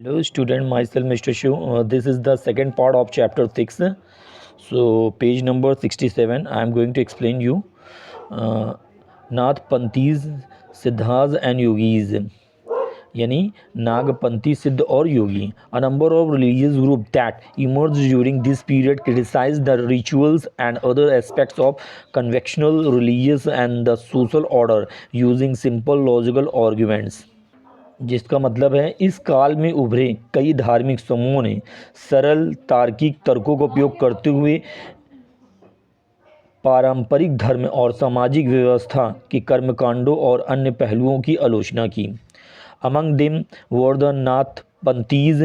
Hello student, myself Mr. Shiv. This is the second part of chapter 6. So page number 67 I am going to explain you Nathpanthis Siddhas and yogis यानी नागपंथी सिद्ध और योगी. A number of religious groups that emerged during this period criticized the rituals and other aspects of conventional religious and the social order using simple logical arguments. जिसका मतलब है इस काल में उभरे कई धार्मिक समूहों ने सरल तार्किक तर्कों का उपयोग करते हुए पारंपरिक धर्म और सामाजिक व्यवस्था के कर्मकांडों और अन्य पहलुओं की आलोचना की. Among them were the Nathpanthis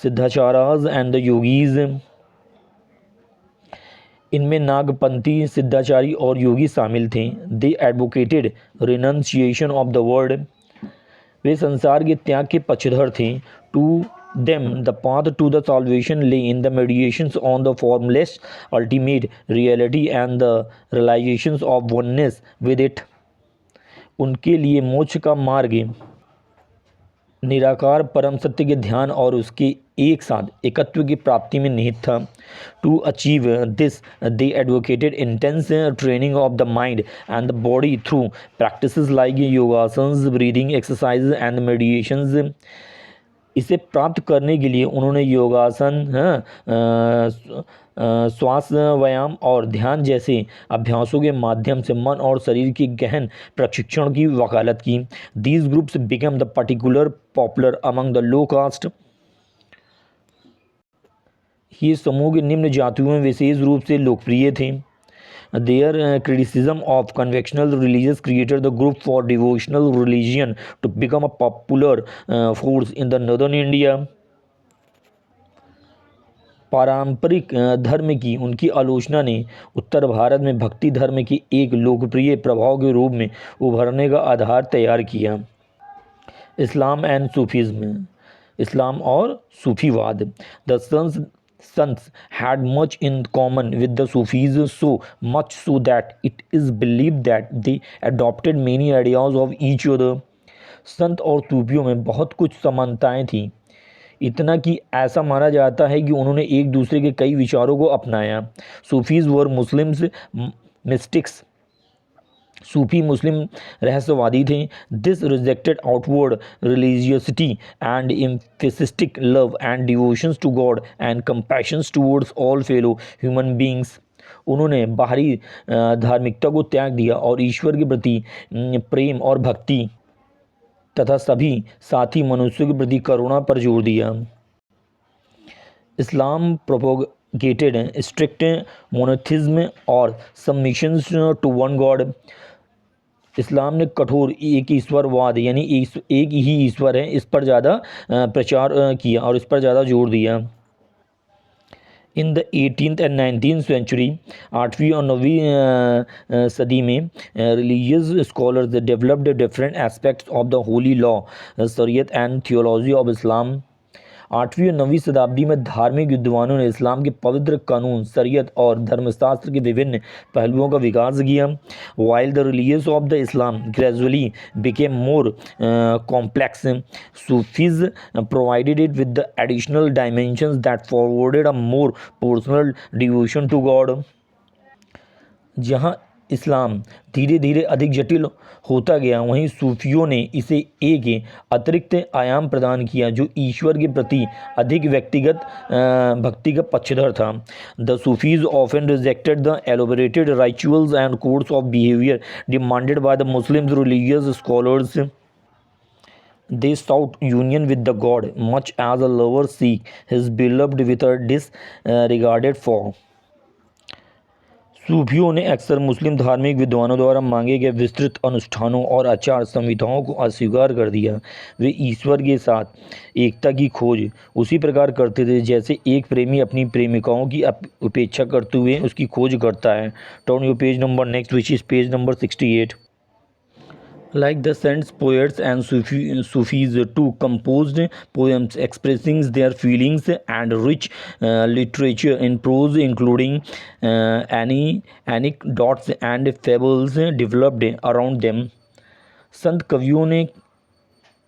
Siddhacharyas and the yogis. इनमें नागपंथी सिद्धाचारी और योगी शामिल थे. They advocated renunciation of the world. वे संसार के त्याग के पक्षधर थे. To them the path to the salvation lay in the meditations on the formless ultimate reality and the realizations of oneness with it. उनके लिए मोक्ष का मार्ग निराकार परम सत्य के ध्यान और उसके एक साथ एकत्व की प्राप्ति में निहित था. To achieve this they advocated intense training of the mind and the body through practices like yogasanas, breathing exercise and meditations. इसे प्राप्त करने के लिए उन्होंने योगासन, श्वास व्यायाम और ध्यान जैसे अभ्यासों के माध्यम से मन और शरीर के गहन प्रशिक्षण की वकालत की. These groups become the particular popular among the low caste. ये समूह के निम्न जातियों में विशेष रूप से लोकप्रिय थे. Their criticism of conventional religious created the group for devotional religion to become a popular force in the northern India. पारंपरिक धर्म की उनकी आलोचना ने उत्तर भारत में भक्ति धर्म के एक लोकप्रिय प्रभाव के रूप में उभरने का आधार तैयार किया. इस्लाम एंड सूफीज़्म. इस्लाम और सूफीवाद. The sons had much in common with the Sufis, so much so that it is believed that they adopted many ideas of each other. संत और सूफियों में बहुत कुछ समानताएं थीं, इतना कि ऐसा माना जाता है कि उन्होंने एक दूसरे के कई विचारों को अपनाया. Sufis were Muslims mystics. सूफी मुस्लिम रहस्यवादी थे. This rejected outward religiosity and emphasised love and devotions to God and compassions towards all fellow human beings. उन्होंने बाहरी धार्मिकता को त्याग दिया और ईश्वर के प्रति प्रेम और भक्ति तथा सभी साथी मनुष्यों के प्रति करुणा पर जोर दिया. इस्लाम प्रोपोगेटेड स्ट्रिक्ट मोनोथिज्म और सबमिशंस टू वन गॉड. इस्लाम ने कठोर एक ईश्वरवाद यानी एक ही ईश्वर है इस पर ज़्यादा प्रचार किया और इस पर ज़्यादा जोर दिया. In the 18th and 19th century, 8वीं और 9वीं सदी में religious scholars developed different aspects of the Holi law, शरीयत एंड थियोलॉजी ऑफ इस्लाम. 8वीं और 9वीं शताब्दी में धार्मिक विद्वानों ने इस्लाम के पवित्र कानून, शरीयत और धर्मशास्त्र के विभिन्न पहलुओं का विकास किया. While the religious of the Islam gradually became more complex, Sufis provided it with the additional dimensions that forwarded a more personal devotion to God. जहाँ इस्लाम धीरे धीरे अधिक जटिल होता गया, वहीं सूफियों ने इसे एक अतिरिक्त आयाम प्रदान किया जो ईश्वर के प्रति अधिक व्यक्तिगत भक्ति का पक्षधर था. The Sufis often rejected the elaborated rituals and codes of behaviour demanded by the Muslim religious scholars. They sought union with the God, much as a lover seeks his beloved with a disregarded for. सूफियों ने अक्सर मुस्लिम धार्मिक विद्वानों द्वारा मांगे गए विस्तृत अनुष्ठानों और आचार संहिताओं को अस्वीकार कर दिया. वे ईश्वर के साथ एकता की खोज उसी प्रकार करते थे जैसे एक प्रेमी अपनी प्रेमिकाओं की उपेक्षा करते हुए उसकी खोज करता है. Turn your page number next which is page number 68. Like the saints, poets and Sufis too composed poems expressing their feelings and rich literature in prose including anecdotes and fables developed around them. संत कवियों ने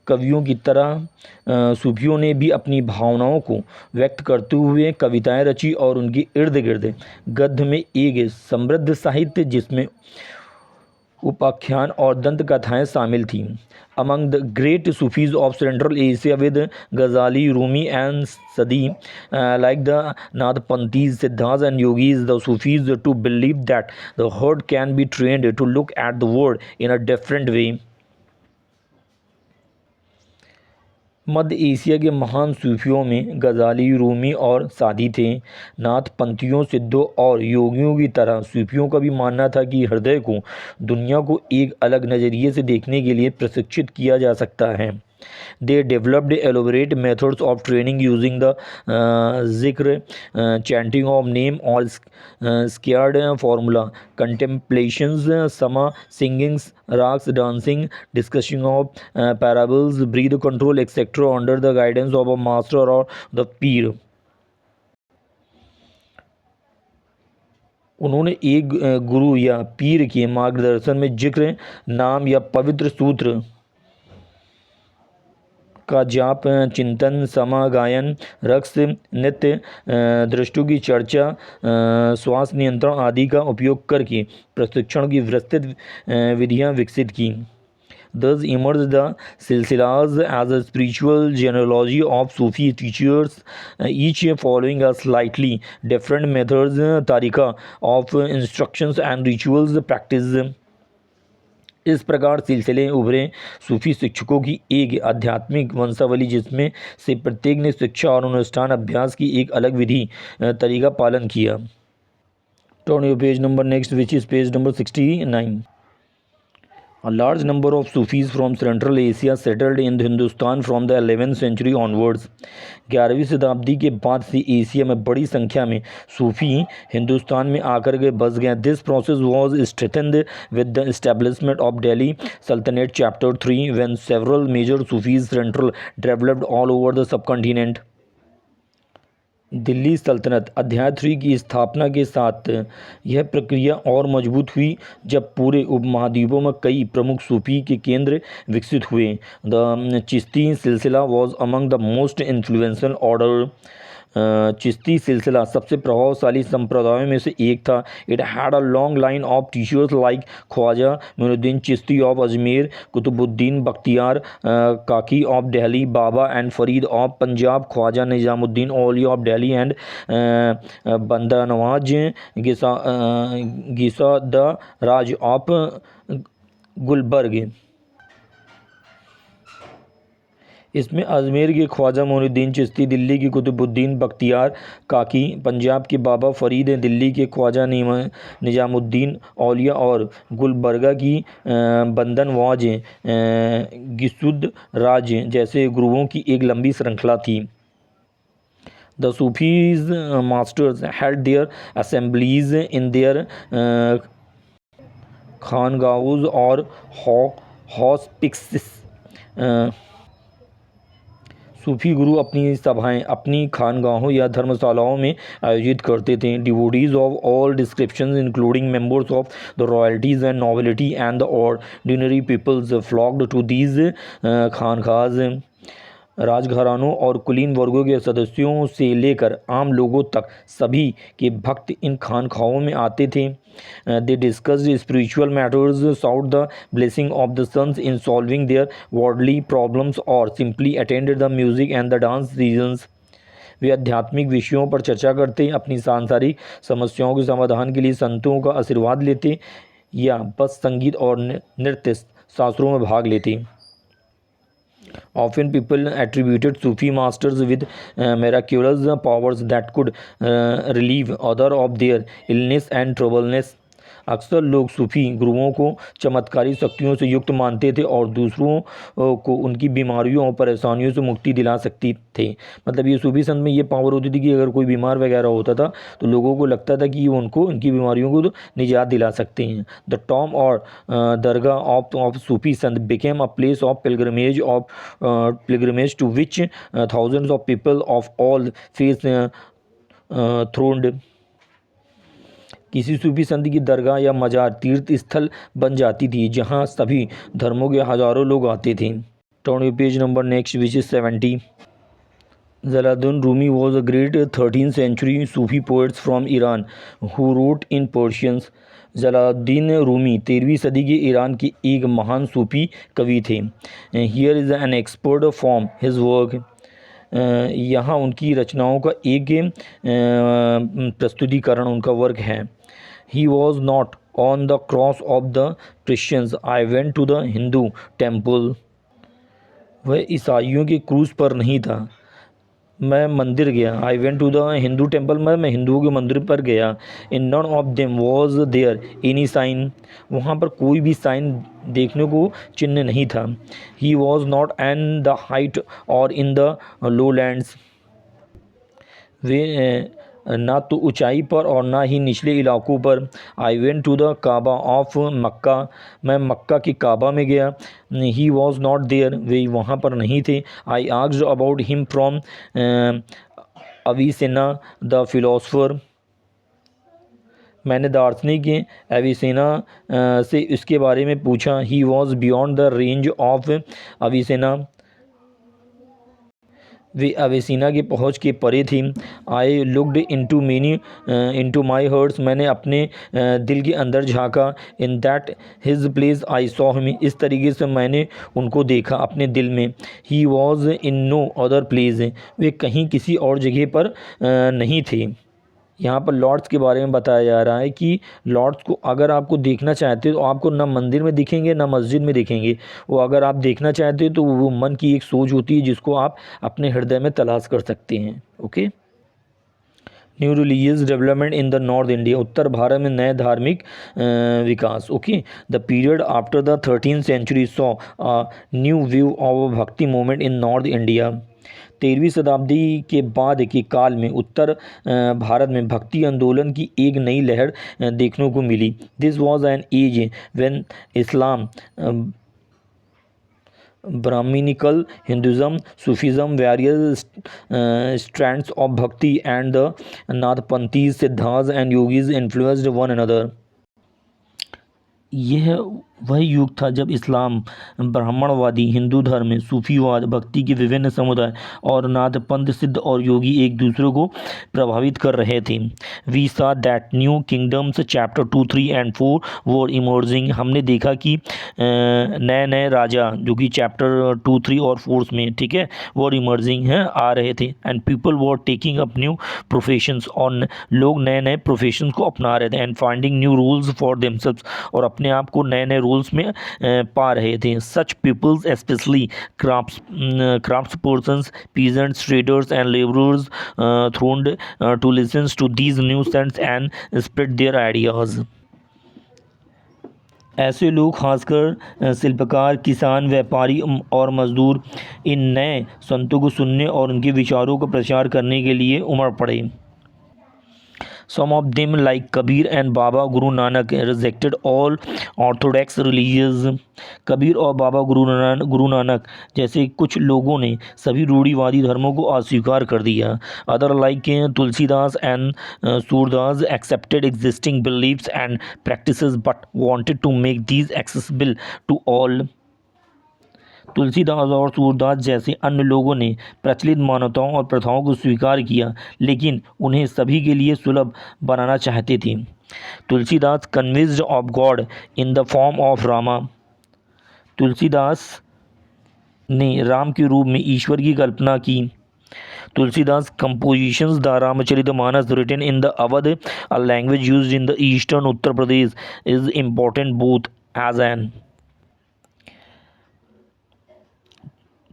कवियों की तरह सूफियों ने भी अपनी भावनाओं को व्यक्त करते हुए कविताएं रची और उनके इर्द गिर्द गद्य में एक समृद्ध साहित्य जिसमें उपाख्यान और दंत कथाएँ शामिल थीं। Among the great Sufis of Central Asia with Ghazali, Rumi and Sadi, like the Nathpanthis, Siddhas and Yogis, the Sufis to believe that the heart can be trained to look at the world in a different way. Madhya Asia के महान सूफियों में गज़ाली, रूमी और सादी थे। नाथ पंथियों, सिद्धों और योगियों की तरह सूफियों का भी मानना था कि हृदय को दुनिया को एक अलग नज़रिए से देखने के लिए प्रशिक्षित किया जा सकता है। They developed elaborate methods of training using the zikr, chanting of name or scared formula, contemplations, sama, singings, rags, dancing, discussion of parables, breath control, etc. under the guidance of a master or the peer. उन्होंने एक गुरु या पीर के मार्गदर्शन में जिक्र, नाम या पवित्र सूत्र का जाप, चिंतन, समा, गायन, रक्स, नृत्य, दृष्टों की चर्चा, श्वास नियंत्रण आदि का उपयोग करके प्रशिक्षण की विस्तृत विधियां विकसित की। Thus emerged the silsilas as a spiritual genealogy of Sufi teachers, each following a slightly different methods, tariqa of instructions and rituals practice. इस प्रकार सिलसिले उभरे सूफी शिक्षकों की एक आध्यात्मिक वंशावली जिसमें से प्रत्येक ने शिक्षा और अनुष्ठान अभ्यास की एक अलग विधि तरीका पालन किया। Turn your page number next which is page number 69। A large number of Sufis from Central Asia settled in Hindustan from the 11th century onwards. 11वीं शताब्दी के बाद से एशिया में बड़ी संख्या में सूफी हिंदुस्तान में आकर के बस गए। This process was strengthened with the establishment of Delhi Sultanate Chapter 3 when several major Sufis central developed all over the subcontinent. Delhi सल्तनत अध्याय 3 की स्थापना के साथ यह प्रक्रिया और मजबूत हुई जब पूरे उपमहाद्वीपों में कई प्रमुख सूफी के केंद्र विकसित हुए। The Chishti silsila was among the most influential order. चिश्ती सिलसिला सबसे प्रभावशाली संप्रदायों में से एक था। It had a long line of teachers like Khwaja Moinuddin Chishti of Ajmer, Qutbuddin Bakhtiyar Kaki of Delhi, Baba and Farid of Punjab, Khwaja Nizamuddin Auliya of Delhi and Banda Nawaz Gisu Daraz of Gulbarga. इसमें अजमेर के ख्वाजा मोइनुद्दीन चिश्ती, दिल्ली की कुतुबुद्दीन बख्तियार काकी, पंजाब के बाबा फरीद, दिल्ली के ख्वाजा निजामुद्दीन औलिया और गुलबर्गा की बंदनवाज गिसुद राज जैसे गुरुओं की एक लंबी श्रृंखला थी। The Sufis masters held their assemblies in their खानगाहों और हॉस्पिसेस। सूफी गुरु अपनी सभाएं अपनी खानगाहों या धर्मशालाओं में आयोजित करते थे। Devotees of all descriptions including members of the royalties and nobility and the ordinary peoples flocked to these khanqahs. राजघरानों और कुलीन वर्गों के सदस्यों से लेकर आम लोगों तक सभी के भक्त इन खानखाओं में आते थे। They discussed spiritual matters, sought the blessing of the sons in solving their worldly problems, or simply attended the music and the dance seasons. वे आध्यात्मिक विषयों पर चर्चा करते, अपनी सांसारिक समस्याओं के समाधान के लिए संतों का आशीर्वाद लेते या बस संगीत और नृत्य शास्त्रों में भाग लेते। Often people attributed Sufi masters with miraculous powers that could relieve others of their illness and troubleness. अक्सर लोग सूफी गुरुओं को चमत्कारी शक्तियों से युक्त मानते थे और दूसरों को उनकी बीमारियों और परेशानियों से मुक्ति दिला सकती थे। मतलब ये सूफी संत में ये पावर होती थी कि अगर कोई बीमार वगैरह होता था तो लोगों को लगता था कि उनको उनकी बीमारियों को तो निजात दिला सकते हैं। द टॉम और दरगाह of Sufi sant became a place of pilgrimage to which thousands of people of all faith thronged. किसी सूफी संत की दरगाह या मजार तीर्थ स्थल बन जाती थी जहां सभी धर्मों के हजारों लोग आते थे। Turn your page number next, which is 70. Jalaluddin Rumi was a great 13th century Sufi poet from Iran who wrote in Persian. Jalaluddin Rumi 13वीं सदी के ईरान के एक महान सूफी कवि थे. Here is an expert from his work. यहाँ उनकी रचनाओं का एक प्रस्तुतिकरण उनका वर्क है. He was not on the cross of the Christians, I went to the Hindu temple. वह ईसाइयों के क्रूज पर नहीं था, मैं मंदिर गया. I went to the Hindu temple, मैं हिंदुओं के मंदिर पर गया. In none of them was there any sign, वहाँ पर कोई भी साइन देखने को चिन्ह नहीं था. ही was not an the height और इन द लो लैंड्स, वे ना तो ऊंचाई पर और ना ही निचले इलाकों पर. I went to the Kaaba of Mecca, मैं मक्का के काबा में गया. ही वॉज नॉट देयर, वे वहाँ पर नहीं थे. I asked about him from Avicenna the philosopher, मैंने दार्शनिक अविसेना से इसके बारे में पूछा. He was beyond the range of Avicenna, वे अवेसिना की पहुँच के परे थी. I looked into my hearts, मैंने अपने दिल के अंदर झांका. In that his place I saw him, इस तरीके से मैंने उनको देखा अपने दिल में. He was in no other place, वे कहीं किसी और जगह पर नहीं थे. यहाँ पर लॉर्ड्स के बारे में बताया जा रहा है कि लॉर्ड्स को अगर आपको देखना चाहते हो तो आपको ना मंदिर में दिखेंगे ना मस्जिद में दिखेंगे. वो अगर आप देखना चाहते हो तो वो मन की एक सोच होती है जिसको आप अपने हृदय में तलाश कर सकते हैं. Okay. New religious development in the north India, उत्तर भारत में नए धार्मिक विकास. Okay. The period after the 13th century saw a new view of bhakti movement in north India. 13वीं शताब्दी के बाद के काल में उत्तर भारत में भक्ति आंदोलन की एक नई लहर देखने को मिली. This was an age when Islam, Brahmanical, Hinduism, Sufism, various strands of bhakti and the Nathpanthis, Siddhas and yogis influenced one another. यह वह युग था जब इस्लाम, ब्राह्मणवादी, हिंदू धर्म, सूफीवाद, भक्ति के विभिन्न समुदाय और नाथपंथ, सिद्ध और योगी एक दूसरे को प्रभावित कर रहे थे. We saw that new kingdoms chapter 2, 3 and 4 were emerging, हमने देखा कि नए नए राजा जो कि चैप्टर 2, 3 और 4 में, ठीक है, वर इमर्जिंग हैं, आ रहे थे. And people were taking up new professions, और लोग नए नए प्रोफेशंस को अपना रहे थे. And finding new rules for themselves, और अपने आप को नए नए रूल्स में पा रहे थे. Such peoples specially crafts persons, peasants, traders and labourers thronged to listen to these new saints and spread their ideas. ऐसे लोग, खासकर शिल्पकार, किसान, व्यापारी और मजदूर, इन नए संतों को सुनने और उनके विचारों का प्रचार करने के लिए उमड़ पड़े. Some of them, like Kabir and Baba Guru Nanak, rejected all orthodox religions. Kabir और बाबा गुरु नानक जैसे कुछ लोगों ने सभी रूढ़िवादी धर्मों को अस्वीकार कर दिया. Other like Tulsidas and Surdas accepted existing beliefs and practices but wanted to make these accessible to all. Tulsidas और सूरदास जैसे अन्य लोगों ने प्रचलित मान्यताओं और प्रथाओं को स्वीकार किया, लेकिन उन्हें सभी के लिए सुलभ बनाना चाहते थे. Tulsidas convinced of God in the form of Rama, Tulsidas ने राम के रूप में ईश्वर की कल्पना की. Tulsidas compositions the Ramcharitmanas written in the Awadh, a language used in the eastern Uttar Pradesh, is important both as an.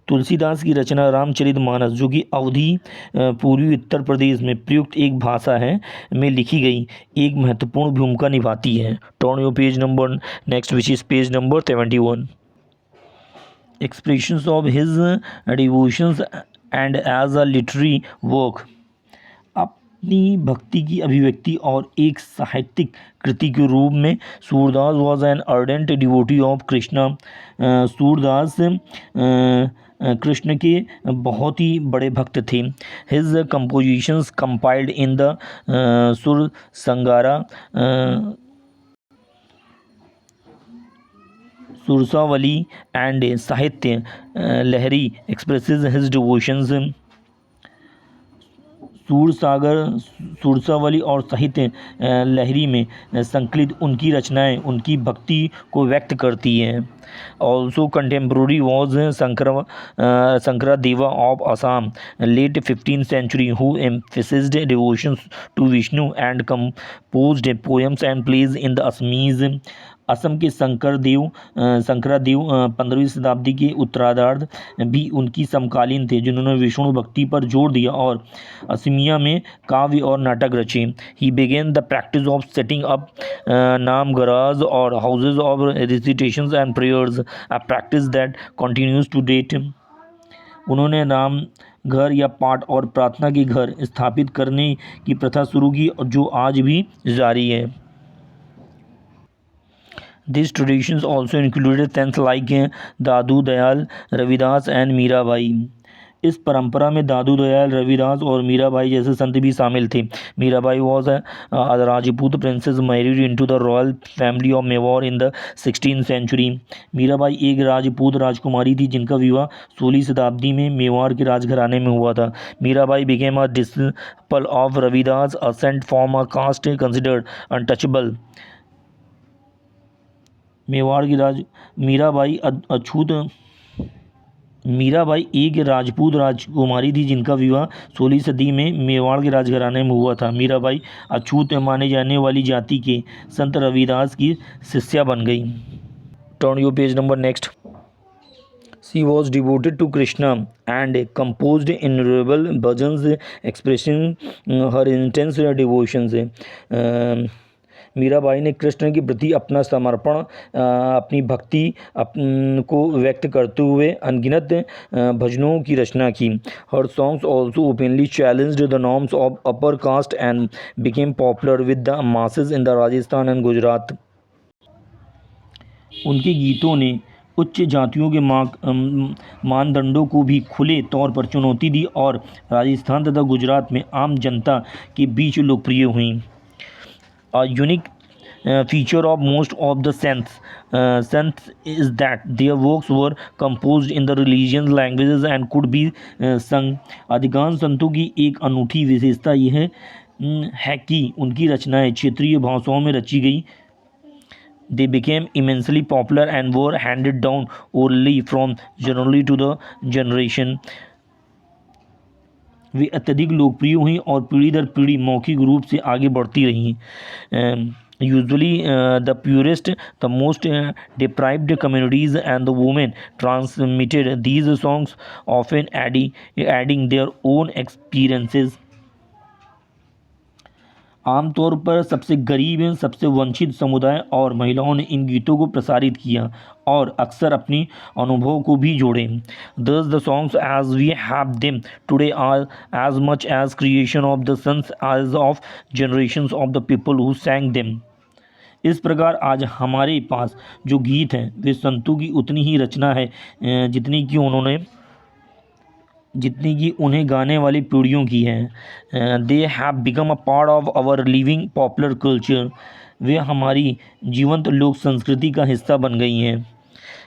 Tulsidas की रचना रामचरितमानस, जो कि अवधी पूर्वी उत्तर प्रदेश में प्रयुक्त एक भाषा है, में लिखी गई, एक महत्वपूर्ण भूमिका निभाती है. Turn your page number next, which is page number 71. Expressions of his devotions and as a literary work, अपनी भक्ति की अभिव्यक्ति और एक साहित्यिक कृति के रूप में Surdas was an ardent devotee of Krishna. Surdas Krishna के बहुत ही बड़े भक्त थे. His compositions compiled in the सुर संगारा, सुरसावली एंड साहित्य लहरी एक्सप्रेसेस हिज डिवोशंस। सुरसावली और साहित्य लहरी में संकलित उनकी रचनाएं उनकी भक्ति को व्यक्त करती हैं। Also contemporary was Shankaradeva of Assam late 15th century who emphasized devotion to Vishnu and composed poems and plays in the Assamese। Assam के शंकरादेव 15वीं शताब्दी के उत्तरार्ध भी उनकी समकालीन थे जिन्होंने विष्णु भक्ति पर जोर दिया और असमिया में काव्य और नाटक रचे। He began the practice of setting up namghars और houses of recitations and prayers, a practice that continues to date. उन्होंने नाम घर या पाठ और प्रार्थना के घर स्थापित करने की प्रथा शुरू की जो आज भी जारी है। These traditions also included saints like Dadu Dayal Ravidas and Mirabai. इस परंपरा में दादू दयाल रविदास और मीराबाई जैसे संत भी शामिल थे। Mirabai was a Rajput princess married into the royal family of Mewar in the 16th century। Mirabai एक राजपूत राजकुमारी थी जिनका विवाह 16वीं शताब्दी में मेवाड़ के राजघराने में हुआ था। Mirabai became a disciple of Ravidas, a saint from a caste considered untouchable. Mewar की मीराबाई एक राजपूत राजकुमारी थी जिनका विवाह 16वीं सदी में मेवाड़ के राजघराने में हुआ था। मीराबाई अछूत माने जाने वाली जाति के संत रविदास की शिष्या बन गई। Turn your page number next. She was devoted to Krishna and composed innumerable bhajans expressing her intense devotions। Mirabai ने कृष्ण के प्रति अपना समर्पण अपनी भक्ति को व्यक्त करते हुए अनगिनत भजनों की रचना की। हर songs also openly challenged the norms of upper caste and became popular with the masses in the Rajasthan and Gujarat. उनके गीतों ने उच्च जातियों के मानदंडों को भी खुले तौर पर चुनौती दी और राजस्थान तथा गुजरात में आम जनता के बीच लोकप्रिय हुई। A unique feature of most of the saints is that their works were composed in the religious languages and could be sung। अधिकांश संतों की एक अनूठी विशेषता यह है कि उनकी रचनाएं क्षेत्रीय भाषाओं में रची गई। They became immensely popular and were handed down orally from generally to the generation। वे अत्यधिक लोकप्रिय हुई और पीढ़ी दर पीढ़ी मौखिक रूप से आगे बढ़ती रहीं। Usually the purest the most deprived communities and the women transmitted these songs often adding their own experiences. आमतौर पर सबसे गरीब सबसे वंचित समुदाय और महिलाओं ने इन गीतों को प्रसारित किया और अक्सर अपनी अनुभव को भी जोड़े। Thus the songs as we have them today are as much as creation of the sons as of generations of the people who sang them। इस प्रकार आज हमारे पास जो गीत हैं वे संतों की उतनी ही रचना है जितनी कि उन्हें गाने वाली पीढ़ियों की है। They have become a part of our living popular culture. वे हमारी जीवंत लोक संस्कृति का हिस्सा बन गई हैं।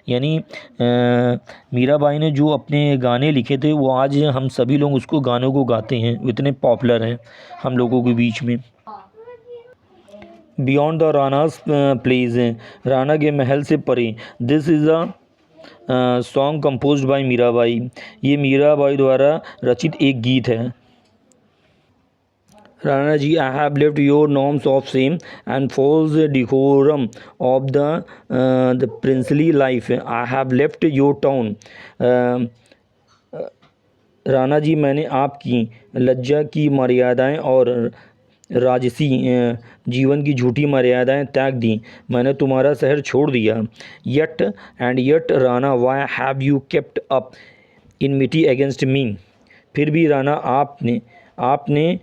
यानी मीराबाई ने जो अपने गाने लिखे थे वो आज हम सभी लोग उसको गानों को गाते हैं, इतने पॉपुलर हैं हम लोगों के बीच में। Beyond the Rana's place, Rana के महल से परे, this is a song composed by Mirabai. ये मीराबाई द्वारा रचित एक गीत है। Rana ji, I have left your norms of shame and false decorum of the princely life, I have left your town. Rana ji, मैंने आपकी लज्जा की मर्यादाएं और राजसी जीवन की झूठी मर्यादाएं त्याग दी, मैंने तुम्हारा शहर छोड़ दिया। Yet Rana, why have you kept up enmity against me. फिर भी राणा, आपने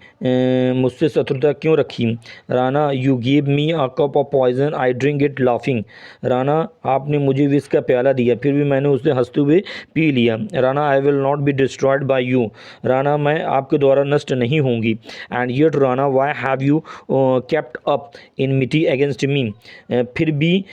मुझसे शत्रुता क्यों रखी? Rana, you give me a cup of poison, I drink it laughing. Rana, आपने मुझे विष का प्याला दिया, फिर भी मैंने उसे हंसते हुए पी लिया। Rana, I will not be destroyed by you. Rana, मैं आपके द्वारा नष्ट नहीं होंगी। And yet Rana, why have you kept up enmity against me. फिर भी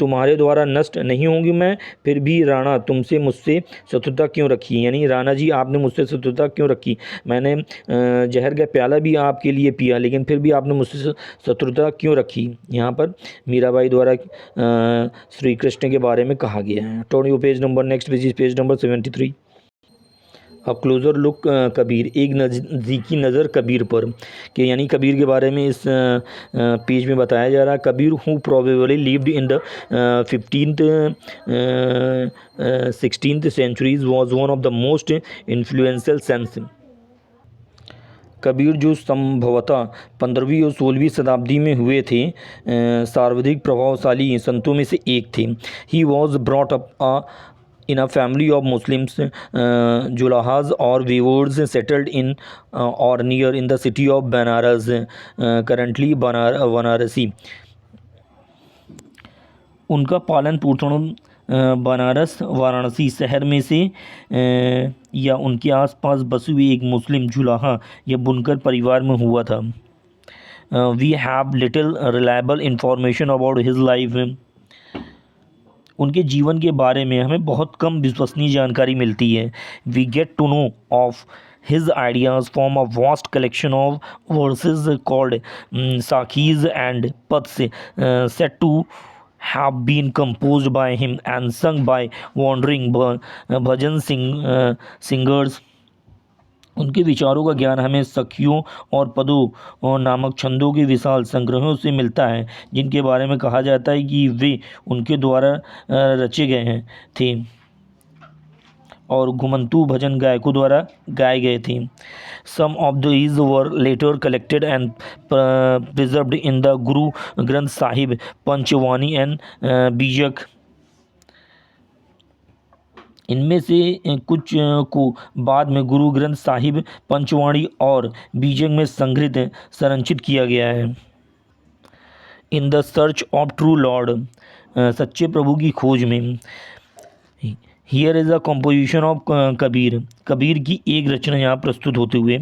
तुम्हारे द्वारा नष्ट नहीं होंगी मैं, फिर भी राणा तुमसे मुझसे शत्रुता क्यों रखी? यानी राणा जी, आपने मुझसे शत्रुता क्यों रखी? मैंने जहर का प्याला भी आपके लिए पिया, लेकिन फिर भी आपने मुझसे शत्रुता क्यों रखी? यहाँ पर मीराबाई द्वारा श्री कृष्ण के बारे में कहा गया है। Turn your page number, next page is page number 73। अब क्लोज़र लुक कबीर, एक नज़दीकी नज़र कबीर पर, कि यानी कबीर के बारे में इस पेज में बताया जा रहा है। Kabir who probably lived in the 15th 16th centuries was one of the most influential saints. Kabir जो संभवतः 15वीं और 16वीं शताब्दी में हुए थे, सर्वाधिक प्रभावशाली संतों में से एक थे। He was brought up in a family of Muslims, Julahas or weavers settled in or near in the city of Banaras, currently Banarasi। उनका पालन पोषण बनारस वाराणसी शहर में से या उनके आसपास बसे हुए एक मुस्लिम जुलाहा या बुनकर परिवार में हुआ था। We have little reliable information about his life. उनके जीवन के बारे में हमें बहुत कम विश्वसनीय जानकारी मिलती है। We get to know of his ideas from a vast collection of verses called sakhis and pads set to have been composed by him and sung by wandering bhajan singers। उनके विचारों का ज्ञान हमें सखियों और पदों और नामक छंदों के विशाल संग्रहों से मिलता है, जिनके बारे में कहा जाता है कि वे उनके द्वारा रचे गए हैं थे और घुमंतु भजन गायकों द्वारा गाए गए थे। Some of these were later collected and preserved in the Guru Granth Sahib, पंचवानी and बीजक। इनमें से कुछ को बाद में गुरु ग्रंथ साहिब, पंचवाणी और बीजक में संग्रहित संरक्षित किया गया है। In the search of true lord, सच्चे प्रभु की खोज में। Here is a composition of Kabir, Kabir की एक रचना यहाँ प्रस्तुत होते हुए।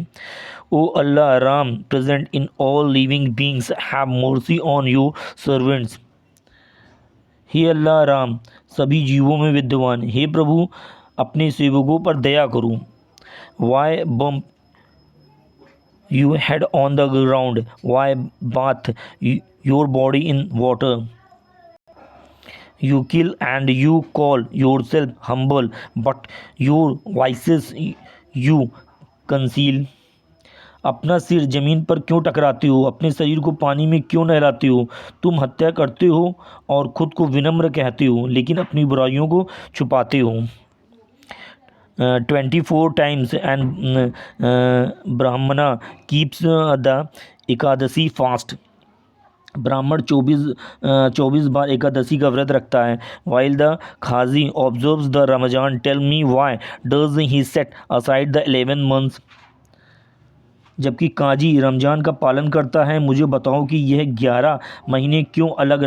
O Allah, Ram present in all living beings, have mercy on your servants. हे अल्लाह, राम सभी जीवों में विद्यमान, हे प्रभु अपने सेवकों पर दया करो। Why bump you head on the ground, why bath your body in water. You kill and you call yourself humble, but your vices you conceal। अपना सिर जमीन पर क्यों टकराते हो, अपने शरीर को पानी में क्यों नहलाते हो? तुम हत्या करते हो और खुद को विनम्र कहते हो, लेकिन अपनी बुराइयों को छुपाते हो। 24 times and Brahmana keeps the Ekadashi fast. ब्राह्मण 24 बार एकादशी का व्रत रखता है। While the qazi observes the Ramzan, tell me why does he set aside the 11 months. जबकि काजी रमजान का पालन करता है, मुझे बताओ कि यह 11 महीने क्यों अलग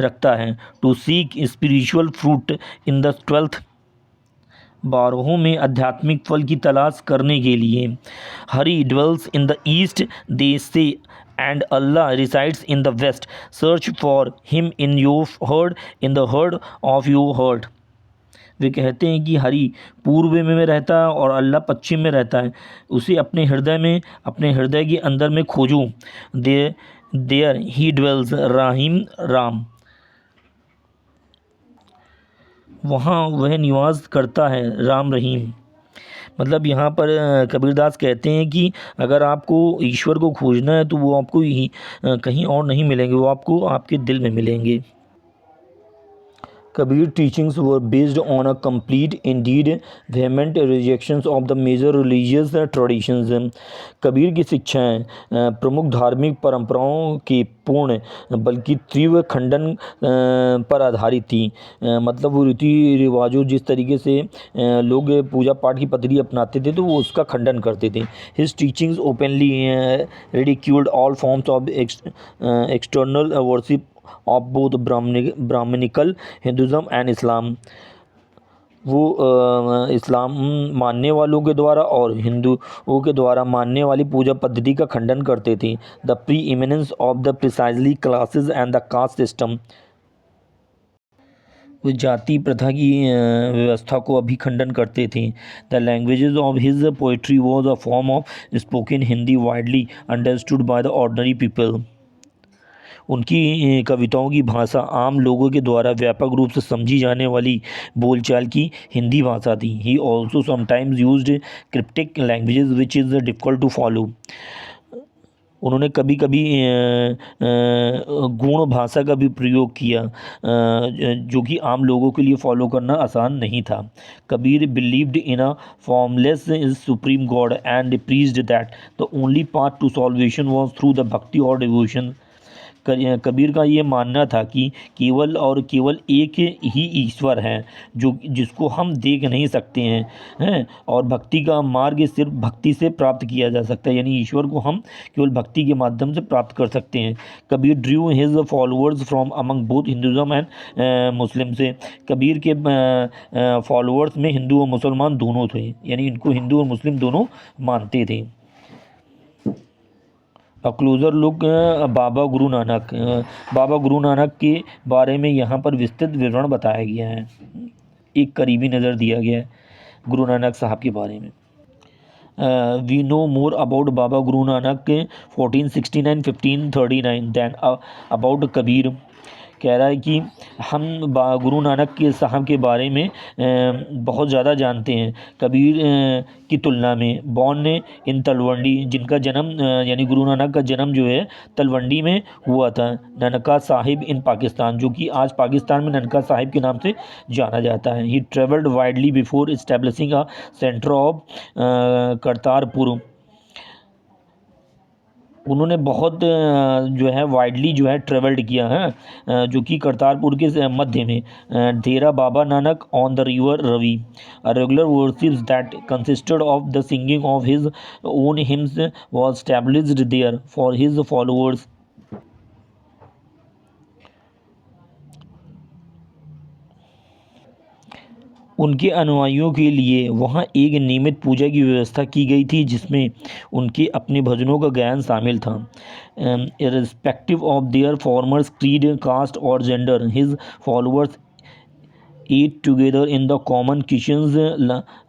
रखता है। To seek spiritual fruit in the 12th, 12 में आध्यात्मिक फल की तलाश करने के लिए। Hari dwells in the east, they say and Allah resides in the west, search for him in your herd, in the herd of your herd। वे कहते हैं कि हरि पूर्व में रहता है और अल्लाह पश्चिम में रहता है, उसे अपने हृदय के अंदर में खोजो। There he dwells, Rahim Ram, वहाँ वह निवास करता है, राम रहीम। मतलब यहाँ पर कबीरदास कहते हैं कि अगर आपको ईश्वर को खोजना है तो वो आपको कहीं और नहीं मिलेंगे, वो आपको आपके दिल में मिलेंगे। Kabir teachings were based on a complete, indeed vehement rejections of the major religious traditions. Kabir की शिक्षाएं प्रमुख धार्मिक परंपराओं के पूर्ण बल्कि तीव्र खंडन पर आधारित थी। मतलब वो रीति रिवाजों जिस तरीके से लोग पूजा पाठ की पद्धति अपनाते थे तो वो उसका खंडन करते थे। His teachings openly ridiculed all forms of external worship of both Brahmanical Hinduism and Islam. वो इस्लाम मानने वालों के द्वारा और हिंदुओं के द्वारा मानने वाली पूजा पद्धति का खंडन करते थे। The pre eminence of the precisely classes and the caste system. वो जाति प्रथा की व्यवस्था को अभी खंडन करते थे। The languages of his poetry was a form of spoken Hindi widely understood by the ordinary people. उनकी कविताओं की भाषा आम लोगों के द्वारा व्यापक रूप से समझी जाने वाली बोलचाल की हिंदी भाषा थी। He also sometimes used cryptic languages which is difficult to follow. उन्होंने कभी कभी गूढ़ भाषा का भी प्रयोग किया जो कि आम लोगों के लिए फॉलो करना आसान नहीं था। Kabir believed in a formless supreme God and preached that the only path to salvation was through the bhakti और डिवोशन। कबीर का ये मानना था कि केवल और केवल एक ही ईश्वर है जो जिसको हम देख नहीं सकते हैं और भक्ति का मार्ग सिर्फ भक्ति से प्राप्त किया जा सकता है, यानी ईश्वर को हम केवल भक्ति के माध्यम से प्राप्त कर सकते हैं। Kabir Drew his followers from among both Hinduism and Muslim से। कबीर के फॉलोअर्स में हिंदू और मुसलमान दोनों थे, यानी इनको हिंदू और मुस्लिम दोनों मानते थे। अ क्लोज़र लुक बाबा गुरु नानक। बाबा गुरु नानक के बारे में यहाँ पर विस्तृत विवरण बताया गया है, एक करीबी नज़र दिया गया है गुरु नानक साहब के बारे में। We know more about Baba Guru Nanak 1469-1539 then about Kabir. कह रहा है कि हम गुरु नानक के साहब के बारे में बहुत ज़्यादा जानते हैं कबीर की तुलना में। बॉर्न इन तलवंडी, जिनका जन्म यानी गुरु नानक का जन्म जो है तलवंडी में हुआ था। ननका साहिब इन पाकिस्तान, जो कि आज पाकिस्तान में ननका साहिब के नाम से जाना जाता है। He travelled widely before establishing a centre of Kartarpur. उन्होंने बहुत जो है वाइडली जो है ट्रेवल्ड किया है जो कि करतारपुर के मध्य में। Dera Baba Nanak on the river Ravi, regular worships that consisted of the singing of his own hymns was established there for his followers. उनके अनुयायियों के लिए वहाँ एक नियमित पूजा की व्यवस्था की गई थी जिसमें उनके अपने भजनों का गायन शामिल था। Irrespective of their formers creed, caste और gender, his followers eat together in the common kitchens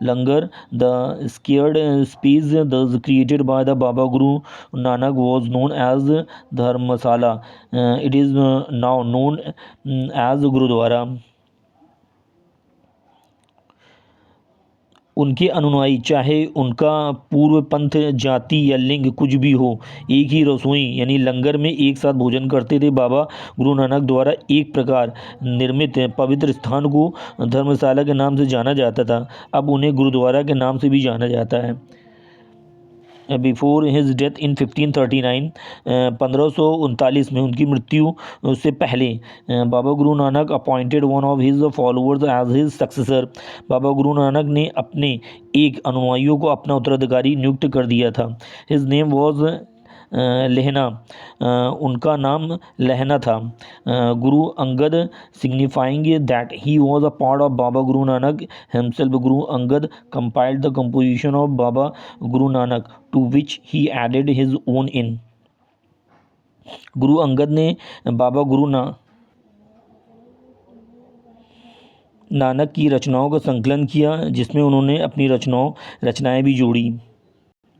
langar. The scared space thus created by the Baba Guru Nanak was known as Dharmasala. It is now known as Gurudwara. उनके अनुयायी, चाहे उनका पूर्व पंथ, जाति या लिंग कुछ भी हो, एक ही रसोई यानी लंगर में एक साथ भोजन करते थे। बाबा गुरु नानक द्वारा एक प्रकार निर्मित पवित्र स्थान को धर्मशाला के नाम से जाना जाता था, अब उन्हें गुरुद्वारा के नाम से भी जाना जाता है। बिफोर हिज डेथ इन 1539, 1539 में उनकी मृत्यु से पहले Baba Guru Nanak appointed one of his followers as his successor. Baba Guru Nanak ने अपने एक अनुयायियों को अपना उत्तराधिकारी नियुक्त कर दिया था। हिज नेम वॉज लहना, उनका नाम लहना था। Guru Angad signifying that he was a part of Baba Guru Nanak himself. Guru Angad compiled the composition of Baba Guru Nanak to which he added his own in. Guru Angad ने बाबा गुरु नानक की रचनाओं का संकलन किया जिसमें उन्होंने अपनी रचनाएं भी जोड़ी।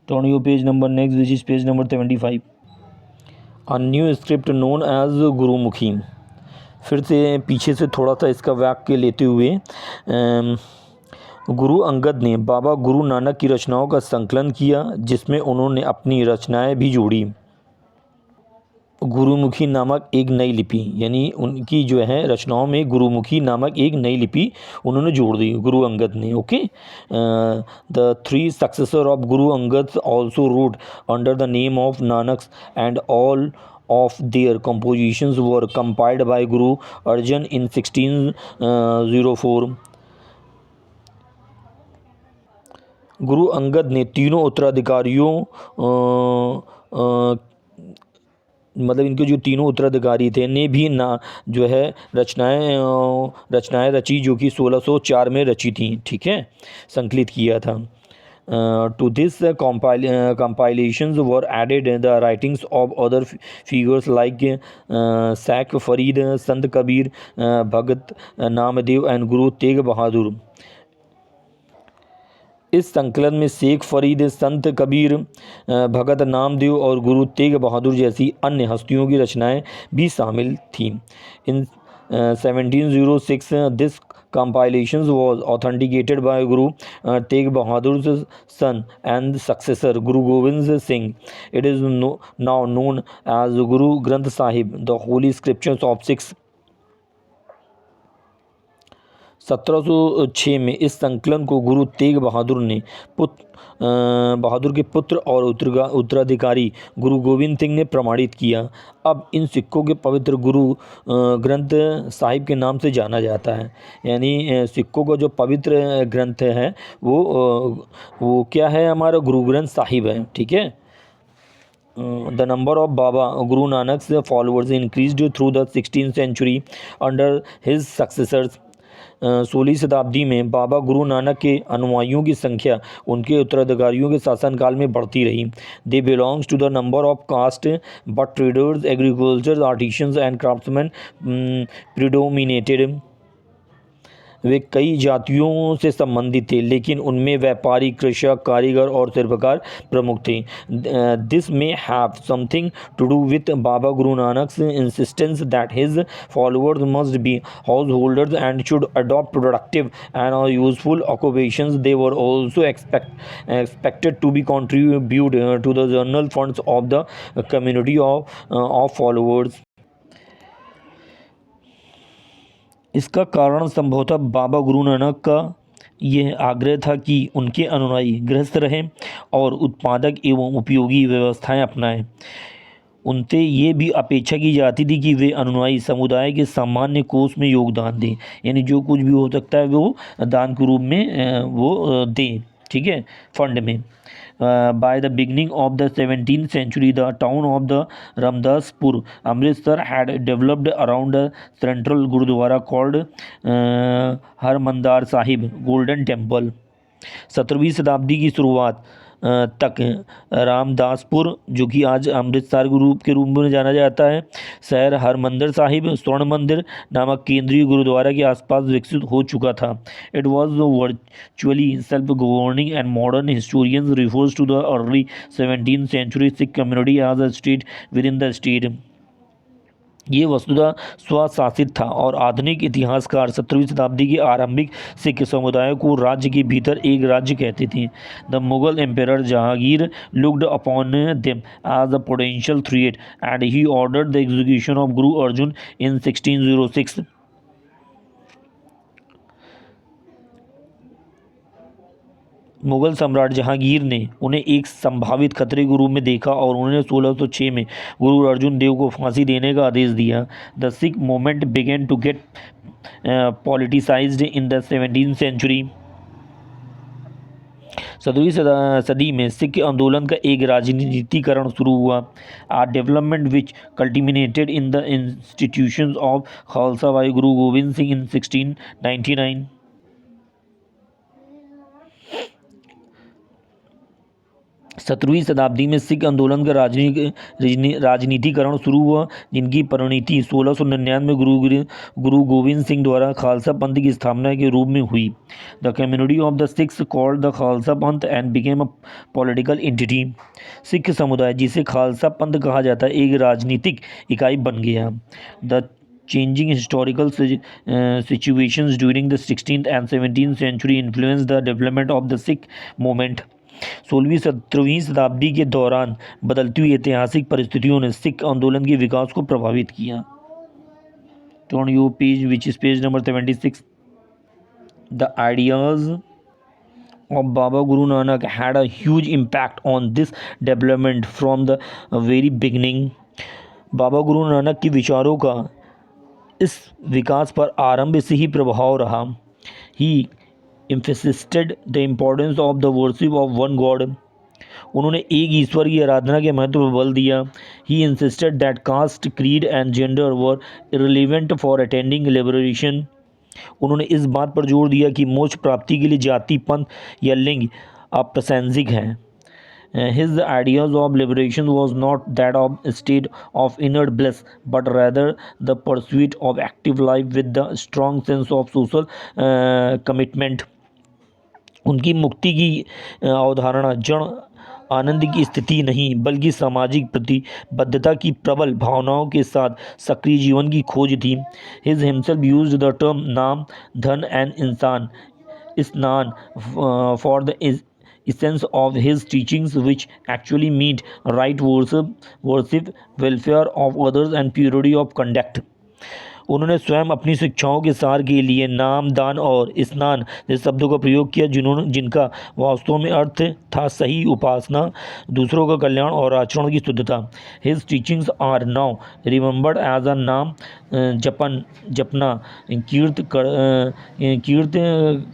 Turn your page number next, which is page number 75. A new script known as Gurmukhi. फिर से पीछे से थोड़ा सा इसका वाक्य लेते हुए गुरु अंगद ने बाबा गुरु नानक की रचनाओं का संकलन किया जिसमें उन्होंने अपनी रचनाएं भी जोड़ी। गुरुमुखी नामक एक नई लिपि, यानी उनकी जो है रचनाओं में गुरुमुखी नामक एक नई लिपि उन्होंने जोड़ दी गुरु अंगद ने। Okay, the three successor of Guru Angad also wrote under the name of Nanak's and all of their compositions were compiled by Guru Arjan in 1604। गुरु अंगद ने तीनों उत्तराधिकारियों मतलब इनके जो तीनों उत्तराधिकारी थे ने भी ना जो है रचनाएं रची, जो कि 1604 में रची थी। ठीक है, संकलित किया था। To this compilations were added the writings of other figures like Sheikh Farid, Sant Kabir, Bhagat Namdev and Guru Tegh Bahadur। इस संकलन में शेख फरीद, संत कबीर, भगत नामदेव और गुरु तेग बहादुर जैसी अन्य हस्तियों की रचनाएं भी शामिल थीं। इन 1706 this compilations was authenticated by Guru Tegh Bahadur's son and successor Guru Gobind Singh। It is now known as Guru Granth Sahib, the holy scriptures of Sikhs। 1706 में इस संकलन को गुरु तेग बहादुर ने बहादुर के पुत्र और उत्तराधिकारी गुरु गोविंद सिंह ने प्रमाणित किया। अब इन सिक्कों के पवित्र गुरु ग्रंथ साहिब के नाम से जाना जाता है, यानी सिक्कों का जो पवित्र ग्रंथ है वो क्या है, हमारा गुरु ग्रंथ साहिब है। ठीक है। The number of Baba Guru Nanak's followers increased through the 16th century under his successors। 16वीं शताब्दी में बाबा गुरु नानक के अनुयायियों की संख्या उनके उत्तराधिकारियों के शासनकाल में बढ़ती रही। They belongs to the number of caste but traders, agriculture, artisans and craftsman predominated. वे कई जातियों से संबंधित थे, लेकिन उनमें व्यापारी, कृषक, कारीगर और शिल्पकार प्रमुख थे। This may have something to do with Baba Guru Nanak's insistence that his followers must be householders and should adopt productive and useful occupations. They were also expected to be contribute to the general funds of the community of followers। इसका कारण संभवतः बाबा गुरु नानक का यह आग्रह था कि उनके अनुयायी गृहस्थ रहें और उत्पादक एवं उपयोगी व्यवस्थाएं अपनाएं। उनसे ये भी अपेक्षा की जाती थी कि वे अनुयायी समुदाय के सामान्य कोष में योगदान दें, यानी जो कुछ भी हो सकता है वो दान के रूप में वो दें। ठीक है, फंड में। By the beginning of the 17th century, the town of the Ramdaspur, Amritsar, had developed around a central Gurudwara called Harmandar Sahib Golden Temple। 17वीं शताब्दी की शुरुआत तक रामदासपुर, जो कि आज अमृतसर के रूप में जाना जाता है, शहर हरमंदिर साहिब स्वर्ण मंदिर नामक केंद्रीय गुरुद्वारा के आसपास विकसित हो चुका था। It was virtually self governing and modern historians refers to the early 17th century Sikh community as a state within the state. ये वस्तुतः स्वशासित था और आधुनिक इतिहासकार 17वीं शताब्दी के आरंभिक सिख समुदाय को राज्य के भीतर एक राज्य कहते थे। The Mughal emperor Jahangir looked upon them as a potential threat and he ordered the execution of Guru Arjun इन 1606। मुगल सम्राट जहांगीर ने उन्हें एक संभावित खतरे के रूप में देखा और उन्होंने 1606 में गुरु अर्जुन देव को फांसी देने का आदेश दिया। The Sikh movement began to get politicised in the 17th century। 17वीं सदी में सिख आंदोलन का एक राजनीतिकरण शुरू हुआ। A development which culminated in the institutions of Khalsa by Guru Gobind Singh इन 1699। 17वीं शताब्दी में सिख आंदोलन का राजनीतिकरण शुरू हुआ, जिनकी परिणति 1699 में गुरु गोविंद सिंह द्वारा खालसा पंथ की स्थापना के रूप में हुई। The community of the Sikhs called the Khalsa Panth and became a political entity. Sikh समुदाय, जिसे खालसा पंथ कहा जाता है, एक राजनीतिक इकाई बन गया। The changing historical situations during the 16th and 17th century influenced the development of the Sikh movement। 16वीं-17वीं शताब्दी के दौरान बदलती हुई ऐतिहासिक परिस्थितियों ने सिख आंदोलन के विकास को प्रभावित किया। Turn your page which is page number 76। The ideas of Baba Guru Nanak had a huge impact on this development from the very beginning। बाबा गुरु नानक के विचारों का इस विकास पर आरंभ से ही प्रभाव रहा। He emphasized the importance of the worship of one God। उन्होंने एक ईश्वर की आराधना के महत्व पर बल दिया। He insisted that caste, creed and gender were irrelevant for attaining liberation। उन्होंने इस बात पर जोर दिया कि मोक्ष प्राप्ति के लिए जाति, पंथ या लिंग अप्रासंगिक हैं। His ideas of liberation was not that of a state of inner bliss, but rather the pursuit of active life with the strong sense of social commitment। उनकी मुक्ति की अवधारणा जड़ आनंद की स्थिति नहीं बल्कि सामाजिक प्रतिबद्धता की प्रबल भावनाओं के साथ सक्रिय जीवन की खोज थी। His himself used the term नाम, धन एंड इंसान स्नान for the essence of his teachings, which actually meant right worship, welfare of others and purity of conduct। उन्होंने स्वयं अपनी शिक्षाओं के सार के लिए नाम, दान और स्नान जैसे शब्दों का प्रयोग किया जिनका वास्तव में अर्थ था सही उपासना, दूसरों का कल्याण और आचरण की शुद्धता। His teachings are now remembered as a naam japna, kirat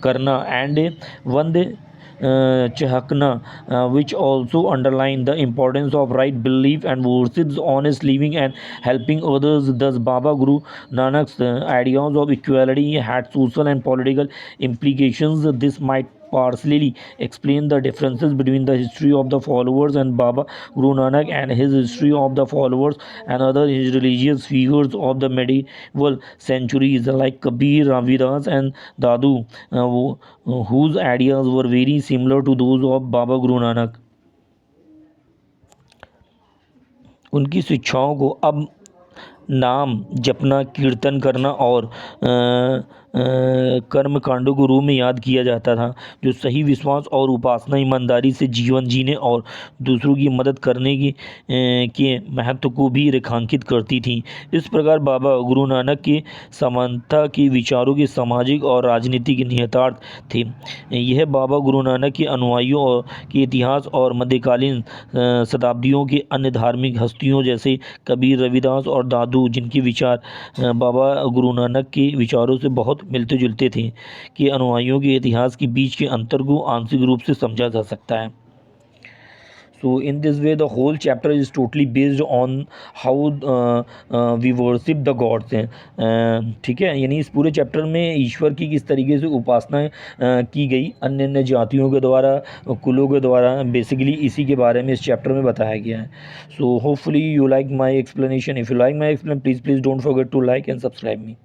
karna and vand chhakna, which also underline the importance of right belief and worship, honest living and helping others। Thus Baba Guru Nanak's ideas of equality had social and political implications। This might partially explain the differences between the history of the followers and Baba Guru Nanak and his history of the followers and other religious figures of the medieval centuries like Kabir, Ravidas and Dadu, whose ideas were very similar to those of Baba Guru Nanak। उनकी शिक्षाओं को अब नाम जपना, कीर्तन करना और कर्म कांडों के रूप में याद किया जाता था, जो सही विश्वास और उपासना, ईमानदारी से जीवन जीने और दूसरों की मदद करने के महत्व को भी रेखांकित करती थी। इस प्रकार बाबा गुरु नानक के समानता के विचारों के सामाजिक और राजनीतिक निहितार्थ थे। यह बाबा गुरु नानक के अनुयायियों के इतिहास और मध्यकालीन शताब्दियों के अन्य धार्मिक हस्तियों जैसे कबीर, रविदास और दादू, जिनके विचार बाबा गुरु नानक के विचारों से बहुत मिलते जुलते थे, कि अनुयायियों के इतिहास के बीच के अंतर को आंशिक रूप से समझा जा सकता है। So in this way the whole chapter is totally based on how we worship the gods। ठीक है, यानी इस पूरे चैप्टर में ईश्वर की किस तरीके से उपासना की गई अन्य अन्य जातियों के द्वारा, कुलों के द्वारा, बेसिकली इसी के बारे में इस चैप्टर में बताया गया है। So hopefully you like my explanation। If you like my explanation, please don't forget to like and subscribe me।